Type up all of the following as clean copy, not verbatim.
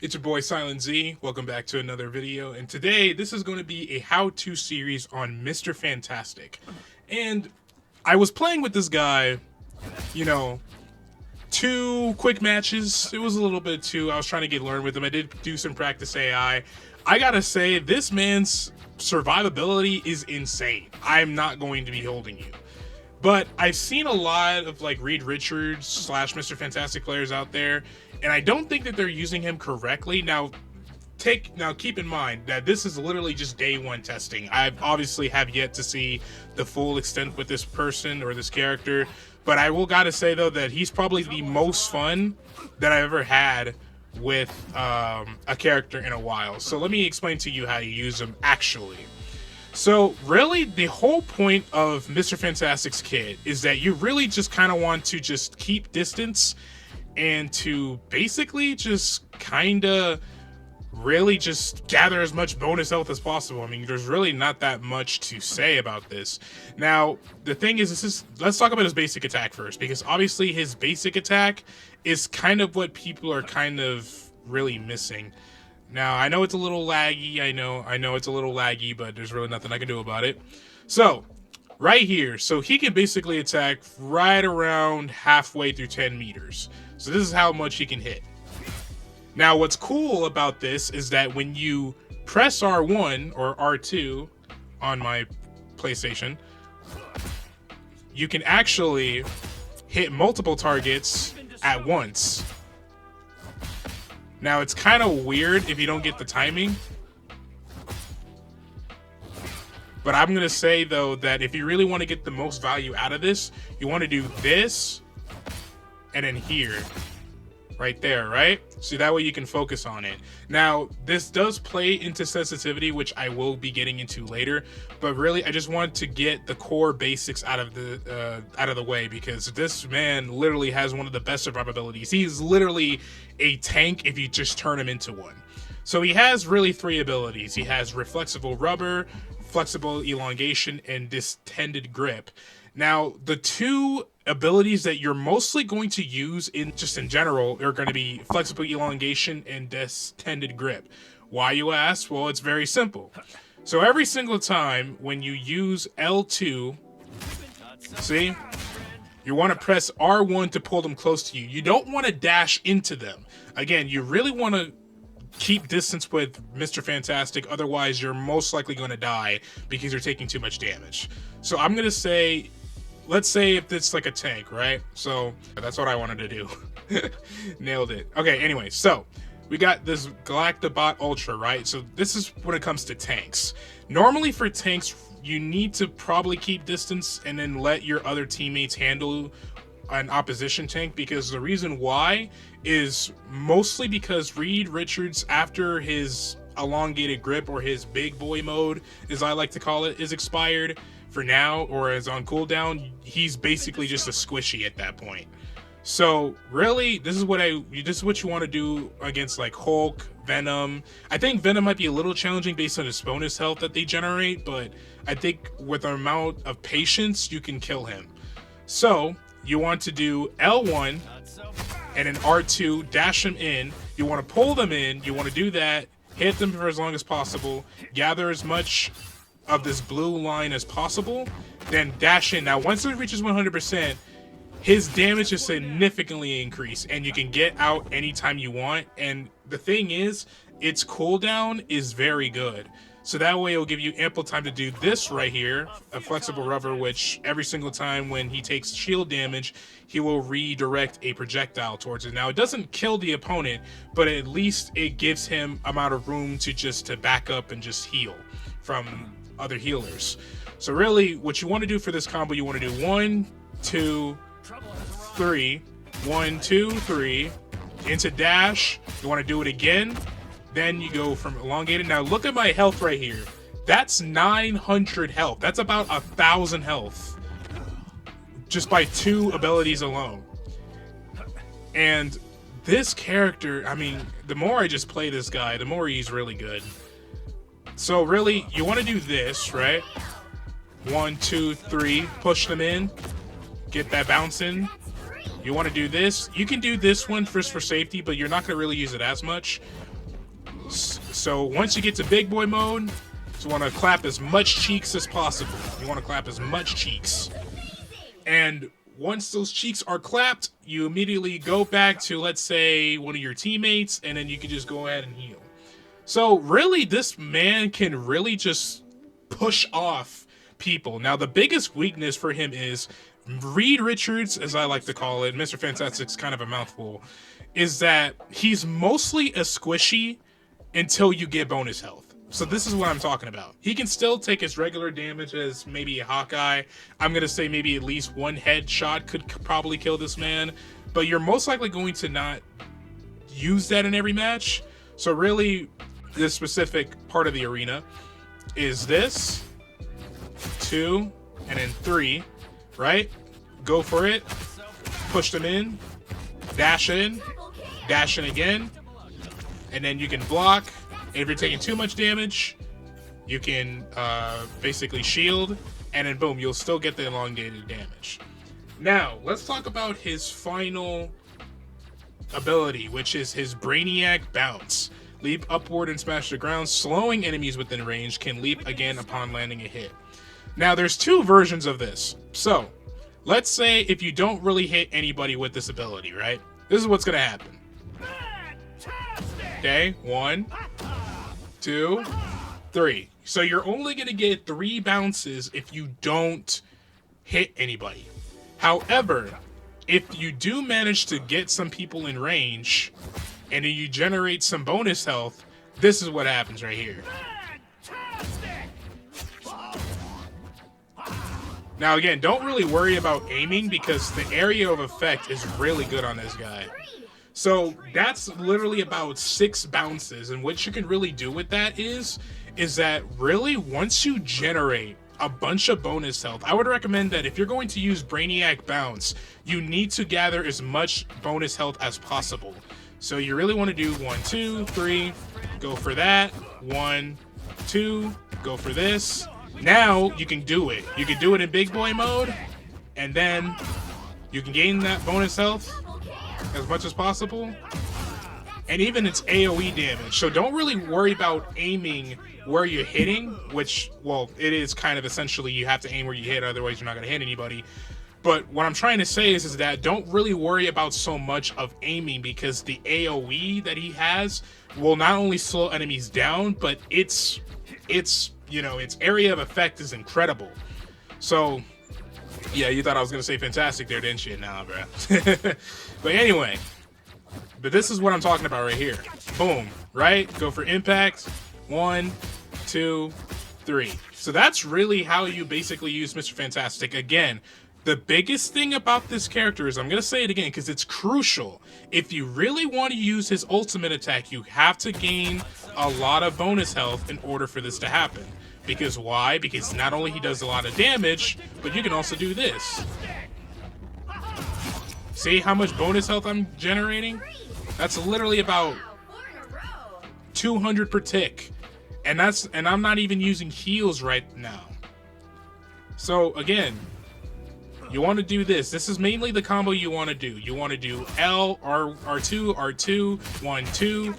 It's your boy Silent Z. Welcome back to another video. And today, this is going to be a how-to series on Mr. Fantastic. And I was playing with this guy, you know, 2 quick matches. It was a little bit too. I was trying to get learned with him. I did do some practice AI. I gotta say, this man's survivability is insane. I'm not going to be holding you. But I've seen a lot of like Reed Richards / Mr. Fantastic players out there, and I don't think that they're using him correctly. Now keep in mind that this is literally just day 1 testing. I obviously have yet to see the full extent with this person or this character, but I will gotta say though that he's probably the most fun that I've ever had with a character in a while. So let me explain to you how you use him actually. So really, the whole point of Mr. Fantastic's kit is that you really just kind of want to just keep distance and to basically just kind of really just gather as much bonus health as possible. I mean, there's really not that much to say about this. Now, the thing is, let's talk about his basic attack first, because obviously his basic attack is kind of what people are kind of really missing. Now, I know it's a little laggy, I know it's a little laggy, but there's really nothing I can do about it. So, right here, so he can basically attack right around halfway through 10 meters. So this is how much he can hit. Now, what's cool about this is that when you press R1 or R2 on my PlayStation, you can actually hit multiple targets at once. Now, it's kind of weird if you don't get the timing. But I'm going to say, though, that if you really want to get the most value out of this, you want to do this and then here. Right there, right? So that way you can focus on it. Now, this does play into sensitivity, which I will be getting into later. But really, I just want to get the core basics out of the way, because this man literally has one of the best survivabilities. He's literally a tank if you just turn him into one. So he has really 3 abilities. He has reflexible rubber, flexible elongation, and distended grip. Now, the 2 abilities that you're mostly going to use in general are going to be flexible elongation and distended grip. Why, you ask? Well, it's very simple. So every single time when you use L2, see, you want to press R1 to pull them close to you. You don't want to dash into them. Again, you really want to keep distance with Mr. Fantastic, otherwise you're most likely going to die because you're taking too much damage. So I'm going to say, let's say if it's like a tank, right? So that's what I wanted to do. Nailed it. Okay, anyway, so we got this Galactobot Ultra, right? So this is when it comes to tanks. Normally for tanks, you need to probably keep distance and then let your other teammates handle an opposition tank, because the reason why is mostly because Reed Richards, after his elongated grip or his big boy mode, as I like to call it, is expired for now, or is on cooldown, he's basically just a squishy at that point. So really, this is what you want to do against like Hulk, Venom. I think Venom might be a little challenging based on his bonus health that they generate, but I think with the amount of patience, you can kill him. So you want to do L1 and then R2, dash them in. You want to pull them in. You want to do that, hit them for as long as possible, gather as much of this blue line as possible, then dash in. Now, once it reaches 100%, his damage is significantly increased, and you can get out anytime you want. And the thing is, its cooldown is very good. So that way it'll give you ample time to do this right here, a flexible rubber, which every single time when he takes shield damage, he will redirect a projectile towards it. Now, it doesn't kill the opponent, but at least it gives him amount of room to back up and just heal from other healers. So really, what you want to do for this combo, you want to do 1, 2, 3, 1, 2, 3, into dash. You want to do it again. Then you go from elongated. Now look at my health right here. That's 900 health. That's about 1,000 health just by 2 abilities alone. And this character, I mean, the more I just play this guy, the more he's really good. So really, you want to do this, right? 1, 2, 3, push them in, get that bounce in. You want to do this. You can do this one first for safety, but you're not going to really use it as much. So once you get to big boy mode, you want to clap as much cheeks as possible. You want to clap as much cheeks. And once those cheeks are clapped, you immediately go back to, let's say, one of your teammates, and then you can just go ahead and heal. So really, this man can really just push off people. Now, the biggest weakness for him is Reed Richards, as I like to call it, Mr. Fantastic's kind of a mouthful, is that he's mostly a squishy until you get bonus health. So this is what I'm talking about. He can still take his regular damage as maybe a Hawkeye. I'm going to say maybe at least one headshot could probably kill this man. But you're most likely going to not use that in every match. So really, this specific part of the arena is this, 2, and then 3, right? Go for it. Push them in. Dash in. Dash in again. And then you can block. If you're taking too much damage, you can basically shield, and then boom, you'll still get the elongated damage. Now, let's talk about his final ability, which is his Brainiac Bounce. Leap upward and smash the ground, slowing enemies within range, can leap again upon landing a hit. Now, there's 2 versions of this. So, let's say if you don't really hit anybody with this ability, right? This is what's going to happen. Okay, 1, 2, 3. So you're only going to get 3 bounces if you don't hit anybody. However, if you do manage to get some people in range and then you generate some bonus health, this is what happens right here. Now again, don't really worry about aiming because the area of effect is really good on this guy. So that's literally about 6 bounces, and what you can really do with that is that really once you generate a bunch of bonus health, I would recommend that if you're going to use Brainiac Bounce, you need to gather as much bonus health as possible. So you really want to do 1, 2, 3, go for that, 1, 2, go for this. Now you can do it. You can do it in big boy mode, and then you can gain that bonus health as much as possible, and even its AoE damage. So don't really worry about aiming where you're hitting, which, well, it is kind of essentially you have to aim where you hit, otherwise you're not going to hit anybody. But what I'm trying to say is that don't really worry about so much of aiming, because the AoE that he has will not only slow enemies down, but its you know, its area of effect is incredible. So yeah, you thought I was gonna say fantastic there, didn't you? Nah, bro. But anyway, but this is what I'm talking about right here. Boom, right? Go for impact. 1, 2, 3. So that's really how you basically use Mr. Fantastic. Again, the biggest thing about this character is, I'm gonna say it again because it's crucial. If you really want to use his ultimate attack, you have to gain a lot of bonus health in order for this to happen. Because why? Because not only he does a lot of damage, but you can also do this. See how much bonus health I'm generating? That's literally about 200 per tick. And I'm not even using heals right now. So again, you want to do this. This is mainly the combo you want to do. You want to do L, R2, R2, 1, 2.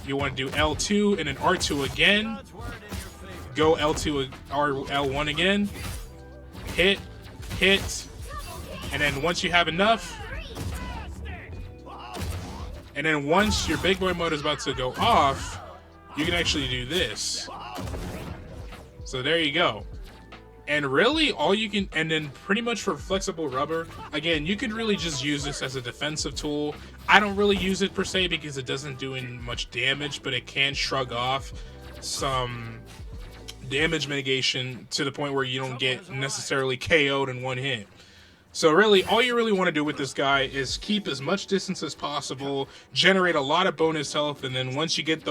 You want to do L2 and then R2 again. Go L2, L1 again. Hit, hit. And then once you have enough, and then once your big boy mode is about to go off, you can actually do this. So there you go. And really all you can, and then pretty much for flexible rubber, again, you could really just use this as a defensive tool. I don't really use it per se because it doesn't do much damage, but it can shrug off some damage mitigation to the point where you don't get necessarily KO'd in one hit. So really, all you really want to do with this guy is keep as much distance as possible, generate a lot of bonus health, and then once you get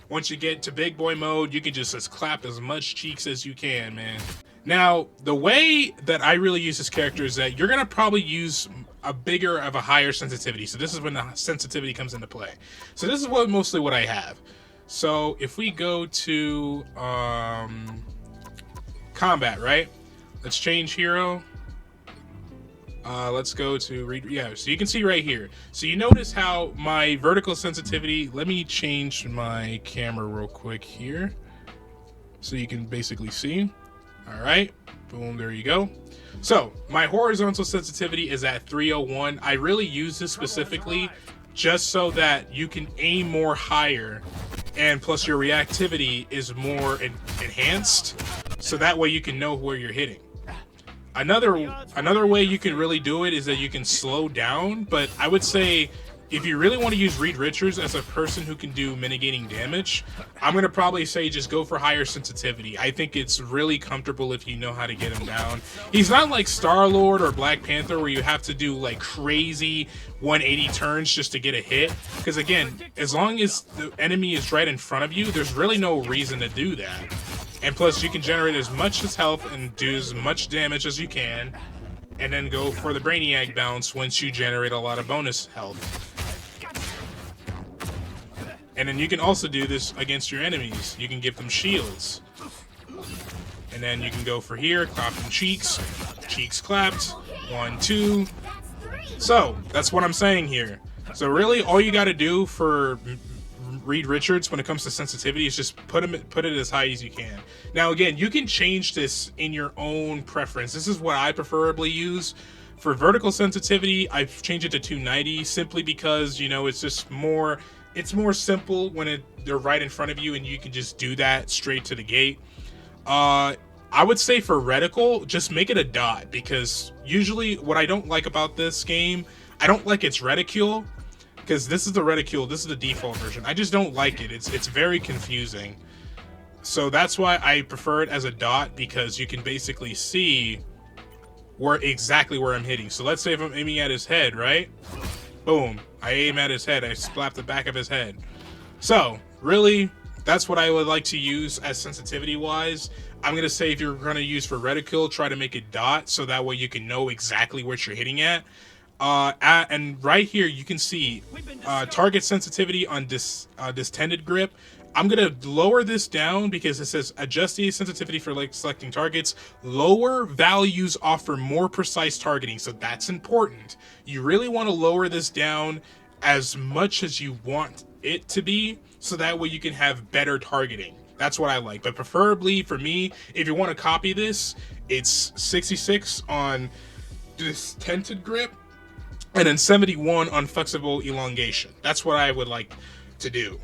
once you get to big boy mode, you can just clap as much cheeks as you can, man. Now, the way that I really use this character is that you're gonna probably use a higher sensitivity. So this is when the sensitivity comes into play. So this is mostly what I have. So if we go to combat, right? Let's change hero. Let's go to read. Yeah, so you can see right here. So you notice how my vertical sensitivity. Let me change my camera real quick here, so you can basically see. All right, boom, there you go. So my horizontal sensitivity is at 301. I really use this specifically just so that you can aim more higher, and plus your reactivity is more enhanced, so that way you can know where you're hitting. Another way you can really do it is that you can slow down, but I would say if you really want to use Reed Richards as a person who can do mitigating damage, I'm going to probably say just go for higher sensitivity. I think it's really comfortable if you know how to get him down. He's not like Star-Lord or Black Panther where you have to do like crazy 180 turns just to get a hit. Because again, as long as the enemy is right in front of you, there's really no reason to do that. And plus, you can generate as much as health and do as much damage as you can, and then go for the Brainiac bounce once you generate a lot of bonus health. And then you can also do this against your enemies. You can give them shields. And then you can go for here, clap them cheeks. Cheeks clapped. 1, 2. So, that's what I'm saying here. So really, all you gotta do for Reed Richards when it comes to sensitivity is just put it as high as you can. Now again, you can change this in your own preference. This is what I preferably use. For vertical sensitivity, I've changed it to 290 simply because, you know, it's just more... It's more simple when they're right in front of you and you can just do that straight to the gate. I would say for reticle, just make it a dot, because usually what I don't like about this game, I don't like its reticule, because this is the reticule, this is the default version. I just don't like it. It's very confusing. So that's why I prefer it as a dot, because you can basically see exactly where I'm hitting. So let's say if I'm aiming at his head, right? Boom. I aim at his head. I slap the back of his head. So, really, that's what I would like to use as sensitivity-wise. I'm going to say if you're going to use for reticule, try to make it dot, so that way you can know exactly what you're hitting at. And right here, you can see target sensitivity on distended grip. I'm going to lower this down because it says adjust the sensitivity for like selecting targets. Lower values offer more precise targeting, so that's important. You really want to lower this down as much as you want it to be, so that way you can have better targeting. That's what I like. But preferably for me, if you want to copy this, it's 66 on distended grip and then 71 on flexible elongation. That's what I would like to do.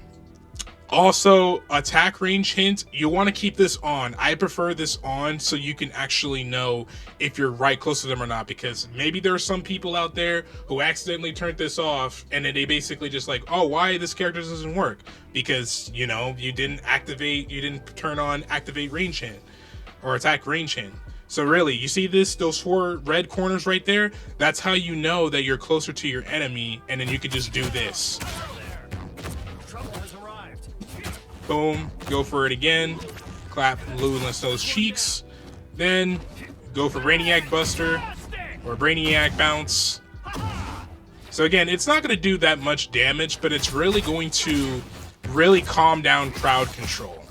Also, attack range hint, you want to keep this on. I prefer this on so you can actually know if you're right close to them or not, because maybe there are some people out there who accidentally turned this off and then they basically just like, oh, why this character doesn't work? Because, you know, you didn't turn on activate range hint or attack range hint. So really, you see those 4 red corners right there? That's how you know that you're closer to your enemy, and then you can just do this. Boom, go for it again, clap Luminous those cheeks, then go for Brainiac Buster or Brainiac Bounce. So again, it's not going to do that much damage, but it's really going to really calm down crowd control.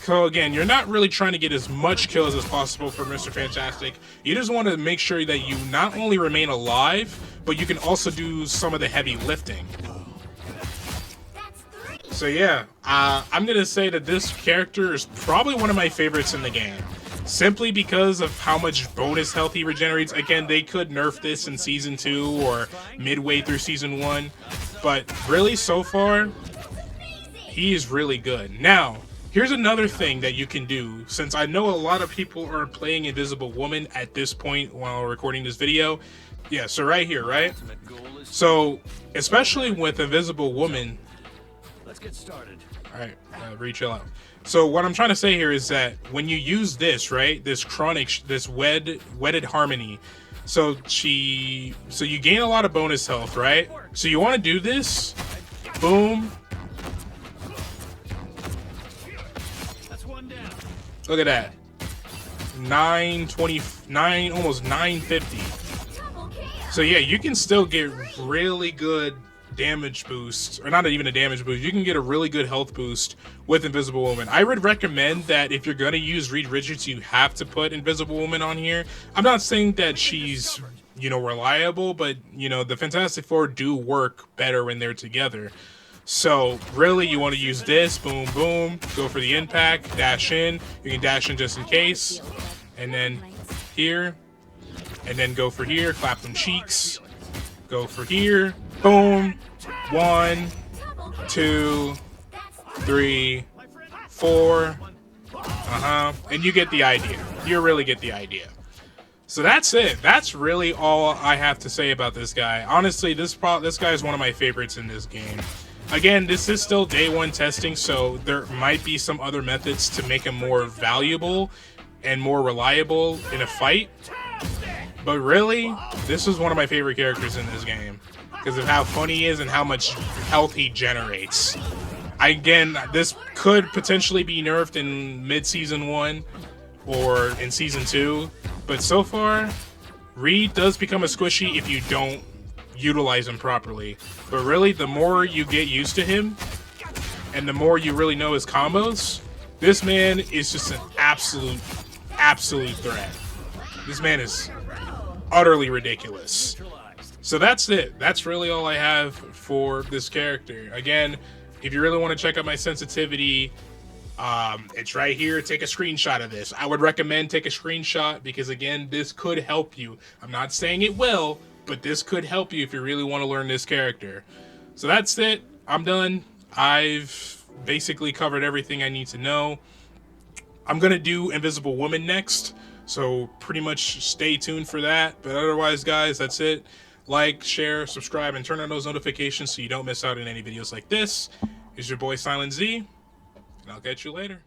So again, you're not really trying to get as much kills as possible for Mr. Fantastic. You just want to make sure that you not only remain alive, but you can also do some of the heavy lifting. So yeah, I'm going to say that this character is probably one of my favorites in the game. Simply because of how much bonus health he regenerates. Again, they could nerf this in Season 2 or midway through Season 1. But really, so far, he is really good. Now, here's another thing that you can do. Since I know a lot of people are playing Invisible Woman at this point while recording this video. Yeah, so right here, right? So, especially with Invisible Woman... Let's get started. All right, chill out. So what I'm trying to say here is that when you use this, right, this wedded harmony, so you gain a lot of bonus health, right? So you want to do this, boom. Look at that, 929, almost 950. So yeah, you can still get really good damage boost, or not even a damage boost. You can get a really good health boost with Invisible Woman. I would recommend that if you're gonna use Reed Richards, you have to put Invisible Woman on here. I'm not saying that she's you know, reliable, but, you know, the Fantastic Four do work better when they're together. So really, you want to use this, boom, boom, go for the impact, dash in. You can dash in just in case, and then here, and then go for here, clap them cheeks, go for here, boom, 1, 2, 3, 4, and you get the idea. You really get the idea. So that's it. That's really all I have to say about this guy. Honestly, this guy is one of my favorites in this game. Again, this is still day 1 testing, so there might be some other methods to make him more valuable and more reliable in a fight. But really, this is one of my favorite characters in this game because of how funny he is and how much health he generates. Again, this could potentially be nerfed in mid-season 1 or in season 2, but so far, Reed does become a squishy if you don't utilize him properly. But really, the more you get used to him and the more you really know his combos, this man is just an absolute threat. This man is utterly ridiculous. So that's it. That's really all I have for this character. Again, if you really want to check out my sensitivity, it's right here. Take a screenshot of this. I would recommend take a screenshot because, again, this could help you. I'm not saying it will, but this could help you if you really want to learn this character. So that's it. I'm done. I've basically covered everything I need to know. I'm going to do Invisible Woman next, so pretty much stay tuned for that. But otherwise, guys, that's it. Like, share, subscribe, and turn on those notifications so you don't miss out on any videos like this. It's your boy Silent Z, and I'll catch you later.